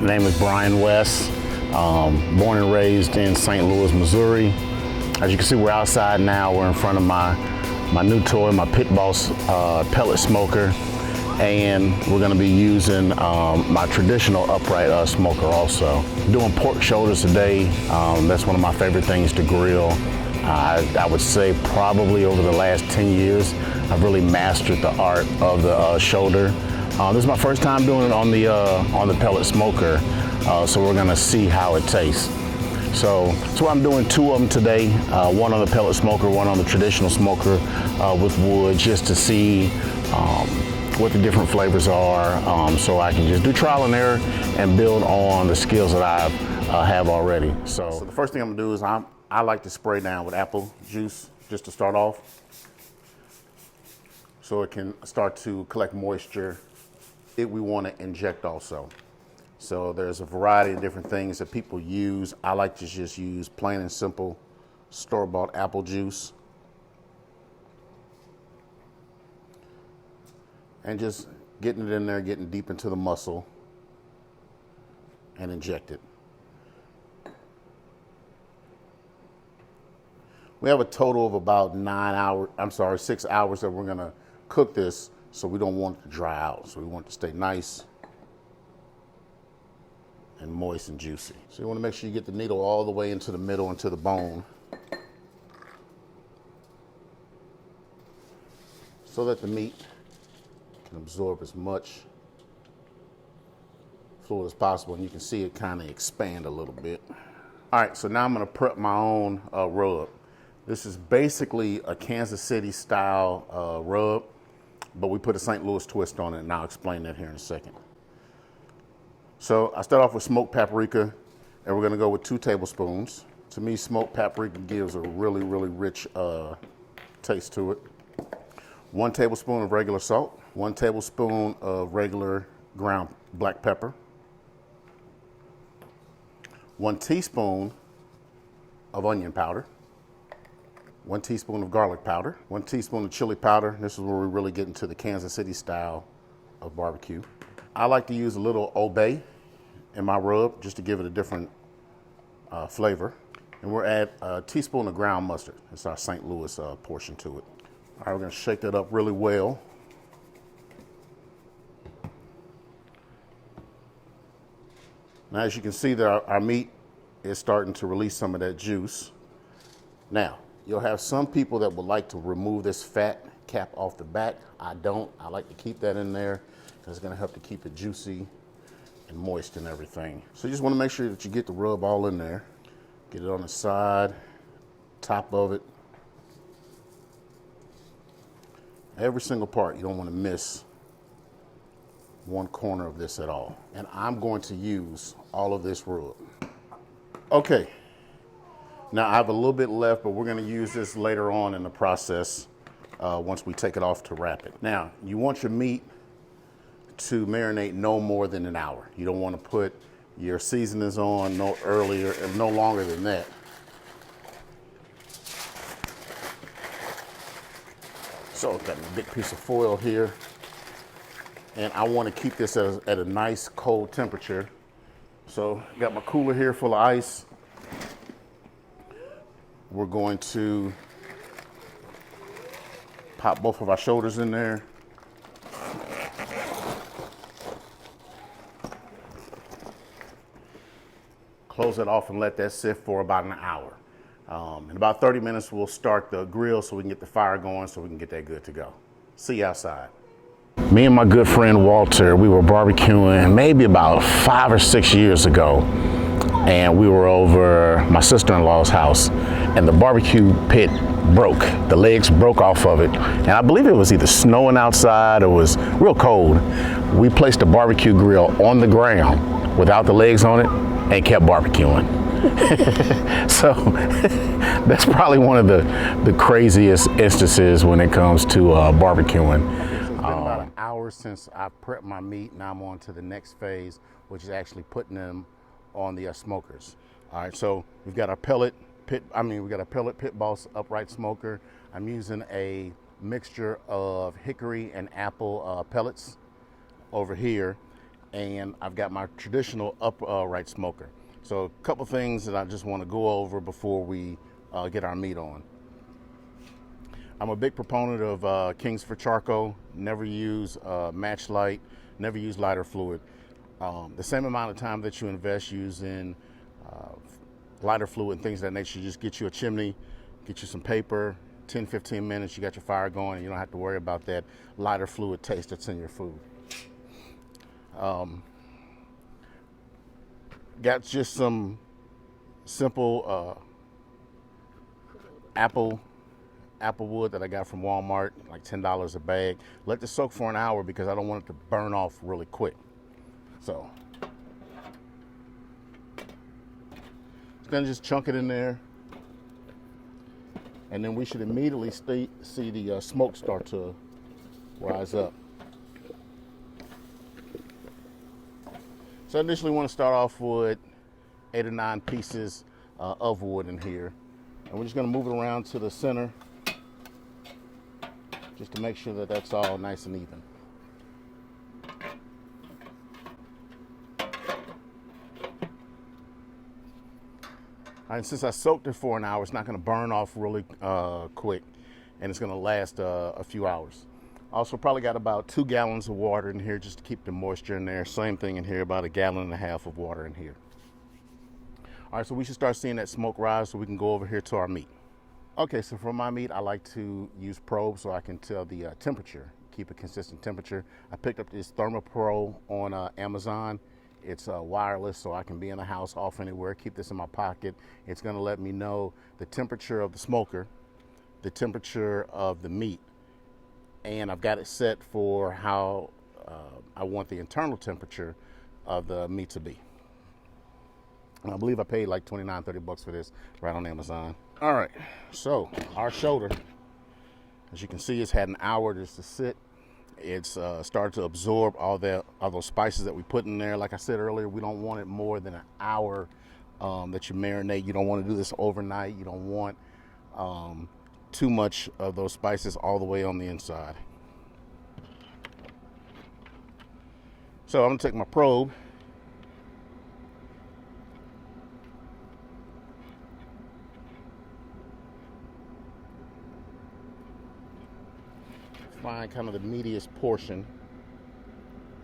name is Brian West, born and raised in St. Louis, Missouri. As you can see, we're outside now. We're in front of my new toy, my Pit Boss pellet smoker, and we're going to be using my traditional upright smoker also. Doing pork shoulders today. That's one of my favorite things to grill. I would say probably over the last 10 years, I've really mastered the art of the shoulder. This is my first time doing it on the pellet smoker, so we're gonna see how it tastes. So I'm doing two of them today, one on the pellet smoker, one on the traditional smoker with wood, just to see what the different flavors are, so I can just do trial and error and build on the skills that I have already. So the first thing I'm gonna do is I like to spray down with apple juice just to start off, so it can start to collect moisture. We want to inject also. So there's a variety of different things that people use. I like to just use plain and simple store-bought apple juice. And just getting it in there, getting deep into the muscle and inject it. We have a total of about 6 hours that we're gonna cook this, so we don't want it to dry out. So we want it to stay nice and moist and juicy. So you wanna make sure you get the needle all the way into the middle, into the bone, so that the meat can absorb as much fluid as possible, and you can see it kind of expand a little bit. All right, so now I'm gonna prep my own rub. This is basically a Kansas City style rub, but we put a St. Louis twist on it, and I'll explain that here in a second. So I start off with smoked paprika, and we're gonna go with 2 tablespoons. To me, smoked paprika gives a really, really rich taste to it. 1 tablespoon of regular salt, 1 tablespoon of regular ground black pepper, 1 teaspoon of onion powder, 1 teaspoon of garlic powder, 1 teaspoon of chili powder. This is where we really get into the Kansas City style of barbecue. I like to use a little Old Bay in my rub just to give it a different flavor. And we'll add a teaspoon of ground mustard. It's our St. Louis portion to it. All right, we're gonna shake that up really well. Now, as you can see, that our meat is starting to release some of that juice. Now, you'll have some people that would like to remove this fat cap off the back. I don't. I like to keep that in there because it's gonna help to keep it juicy and moist and everything. So you just wanna make sure that you get the rub all in there. Get it on the side, top of it. Every single part. You don't wanna miss one corner of this at all. And I'm going to use all of this rub. Okay. Now I have a little bit left, but we're gonna use this later on in the process once we take it off to wrap it. Now, you want your meat to marinate no more than an hour. You don't wanna put your seasonings on no earlier, no longer than that. So I've got a big piece of foil here, and I wanna keep this at a nice cold temperature. So got my cooler here full of ice. We're going to pop both of our shoulders in there. Close it off and let that sit for about an hour. In about 30 minutes, we'll start the grill so we can get the fire going so we can get that good to go. See you outside. Me and my good friend Walter, we were barbecuing maybe about 5 or 6 years ago. And we were over my sister-in-law's house, and the barbecue pit broke. The legs broke off of it, and I believe it was either snowing outside or was real cold. We placed a barbecue grill on the ground without the legs on it and kept barbecuing. So that's probably one of the craziest instances when it comes to barbecuing. It's been about an hour since I prepped my meat. Now I'm on to the next phase, which is actually putting them on the smokers. All right, so we've got our pellet Pit Boss upright smoker. I'm using a mixture of hickory and apple pellets over here. and I've got my traditional upright smoker. So a couple things that I just want to go over before we get our meat on. I'm a big proponent of Kingsford charcoal. Never use match light, never use lighter fluid. The same amount of time that you invest using lighter fluid and things of that nature, just get you a chimney, get you some paper, 10-15 minutes, you got your fire going, and you don't have to worry about that lighter fluid taste that's in your food. Got just some simple apple wood that I got from Walmart, like $10 a bag. Let this soak for an hour because I don't want it to burn off really quick. So then just chunk it in there, and then we should immediately see the smoke start to rise up. So I initially want to start off with 8 or 9 pieces of wood in here, and we're just going to move it around to the center just to make sure that that's all nice and even. All right, since I soaked it for an hour, it's not going to burn off really quick, and it's going to last a few hours. Also, probably got about 2 gallons of water in here just to keep the moisture in there. Same thing in here, about 1.5 gallons of water in here. All right, so we should start seeing that smoke rise so we can go over here to our meat. Okay, so for my meat, I like to use probes so I can tell the temperature, keep a consistent temperature. I picked up this ThermoPro on Amazon. It's wireless, so I can be in the house, off anywhere, keep this in my pocket. It's gonna let me know the temperature of the smoker, the temperature of the meat, and I've got it set for how I want the internal temperature of the meat to be. And I believe I paid like $29-30 for this right on Amazon. All right, so our shoulder, as you can see, it's had an hour just to sit. It's started to absorb all those spices that we put in there. Like I said earlier, we don't want it more than an hour that you marinate. You don't want to do this overnight. You don't want too much of those spices all the way on the inside. So I'm gonna take my probe, find kind of the meatiest portion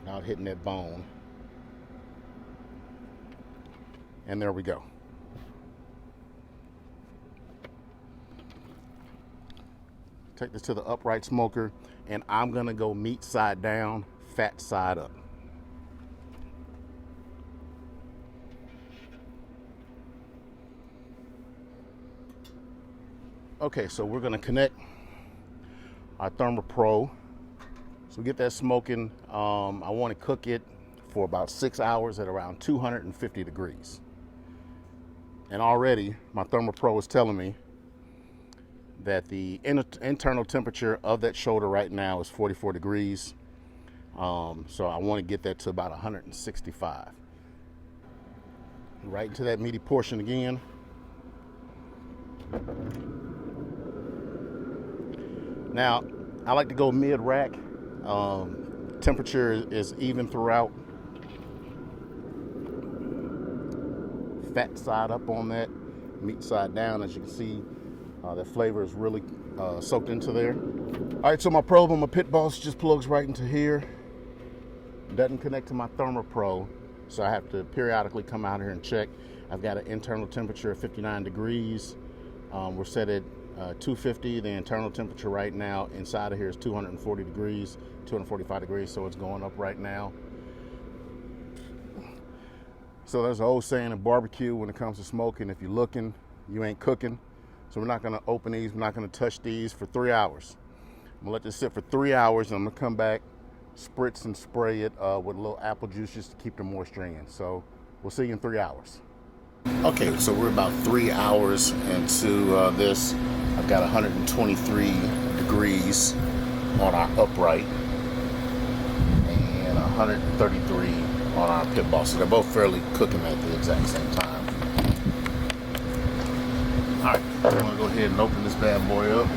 without hitting that bone, and there we go. Take this to the upright smoker, and I'm gonna go meat side down, fat side up. Okay, so we're gonna connect our ThermoPro. So we get that smoking. I want to cook it for about 6 hours at around 250 degrees. And already my ThermoPro is telling me that the internal temperature of that shoulder right now is 44 degrees. So I want to get that to about 165. Right into that meaty portion again. Now, I like to go mid-rack. Temperature is even throughout. Fat side up on that, meat side down. As you can see, the flavor is really soaked into there. All right, so my probe on my pit boss just plugs right into here. Doesn't connect to my ThermoPro, so I have to periodically come out here and check. I've got an internal temperature of 59 degrees. We're set at 250. The internal temperature right now inside of here is 240 degrees, 245 degrees, so it's going up right now. So there's an old saying in barbecue when it comes to smoking: if you're looking, you ain't cooking. So we're not going to open these, we're not going to touch these for 3 hours. I'm going to let this sit for 3 hours, and I'm going to come back, spritz and spray it with a little apple juice just to keep the moisture in. So we'll see you in 3 hours. Okay, so we're about 3 hours into this. I've got 123 degrees on our upright and 133 on our pit boss. So they're both fairly cooking at the exact same time. All right, I'm gonna go ahead and open this bad boy up.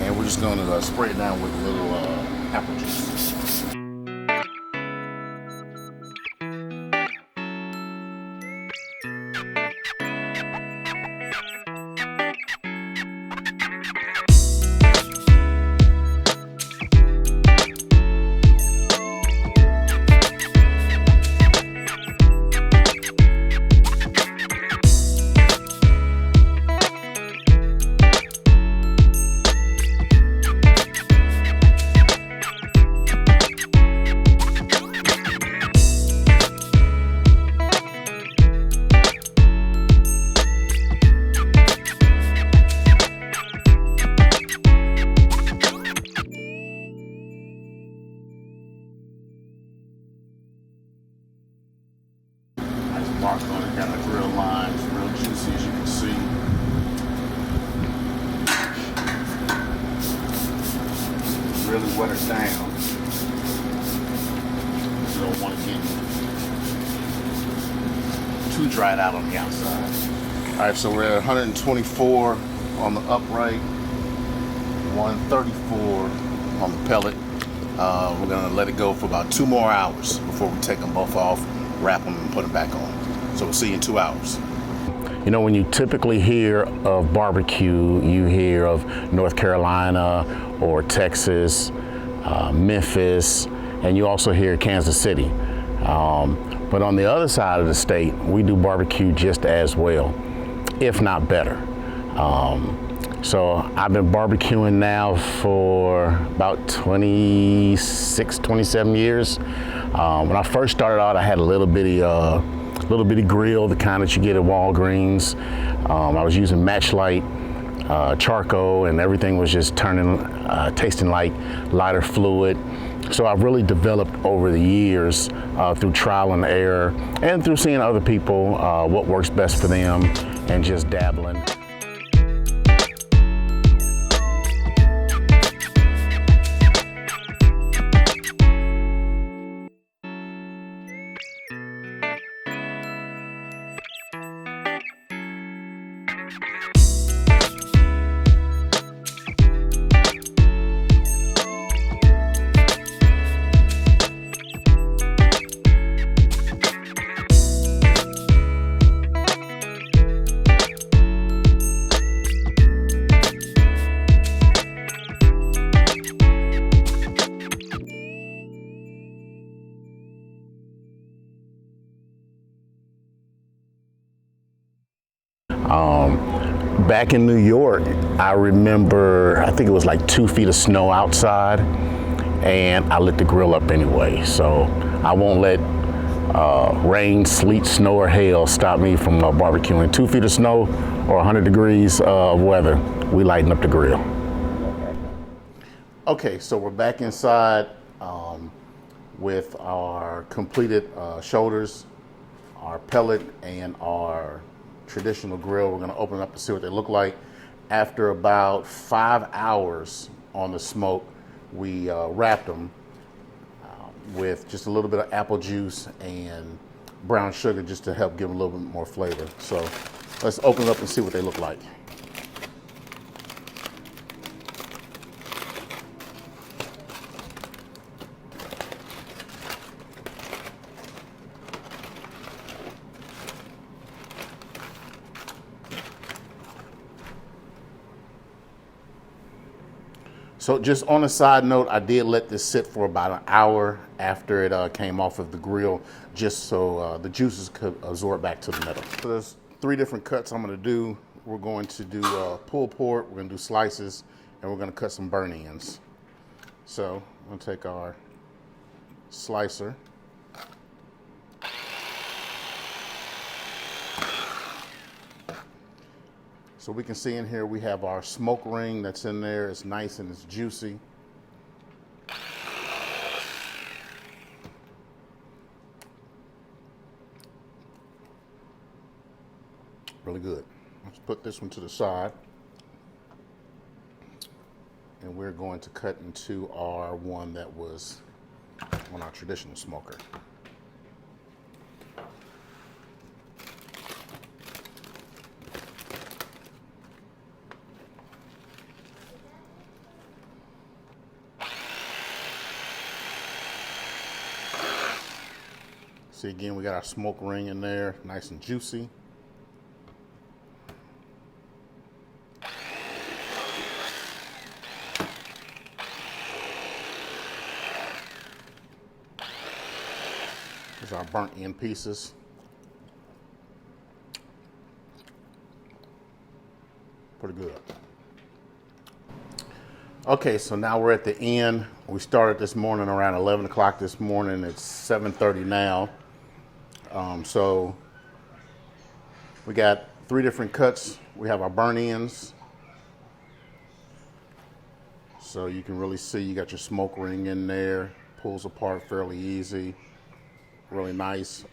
And we're just gonna spray it down with a little apple juice. marked on it. Got the grill lines, real juicy as you can see. Really wet it down. You don't want to get too dried out on the outside. All right, so we're at 124 on the upright, 134 on the pellet. We're gonna let it go for about 2 more hours before we take them both off, wrap them, and put them back on. So we'll see you in 2 hours. You know, when you typically hear of barbecue, you hear of North Carolina or Texas, Memphis, and you also hear Kansas City. But on the other side of the state, we do barbecue just as well, if not better. So I've been barbecuing now for about 26, 27 years. When I first started out, I had a little bitty grill, the kind that you get at Walgreens. I was using matchlight charcoal, and everything was just tasting like lighter fluid. So I've really developed over the years through trial and error and through seeing other people what works best for them and just dabbling. Back in New York, I remember, I think it was like 2 feet of snow outside, and I lit the grill up anyway. So I won't let rain, sleet, snow, or hail stop me from barbecuing. 2 feet of snow or 100 degrees of weather, we lighten up the grill. Okay, so we're back inside with our completed shoulders, our pellet, and our traditional grill. We're going to open it up to see what they look like. After about 5 hours on the smoke, we wrapped them with just a little bit of apple juice and brown sugar just to help give them a little bit more flavor. So let's open it up and see what they look like. So just on a side note, I did let this sit for about an hour after it came off of the grill, just so the juices could absorb back to the metal. So there's 3 different cuts I'm gonna do. We're going to do pulled pork, we're gonna do slices, and we're gonna cut some burn ends. So I'm gonna take our slicer. So we can see in here we have our smoke ring that's in there. It's nice and it's juicy. Really good. Let's put this one to the side. And we're going to cut into our one that was on our traditional smoker. See, again, we got our smoke ring in there, nice and juicy. Here's our burnt end pieces. Pretty good. Okay, so now we're at the end. We started this morning around 11 o'clock this morning. It's 7:30 now. So we got 3 different cuts. We have our burn ends. So you can really see you got your smoke ring in there. Pulls apart fairly easy. Really nice.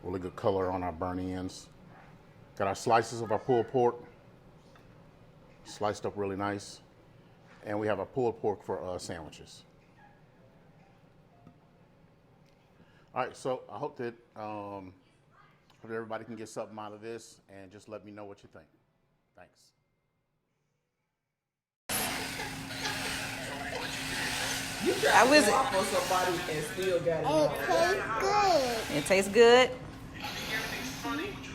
Really good color on our burnt ends. Got our slices of our pulled pork, sliced up really nice. And we have our pulled pork for sandwiches. All right, so I hope that everybody can get something out of this, and just let me know what you think. Thanks. You tried to swap on somebody and still got it. It tastes good. It tastes good.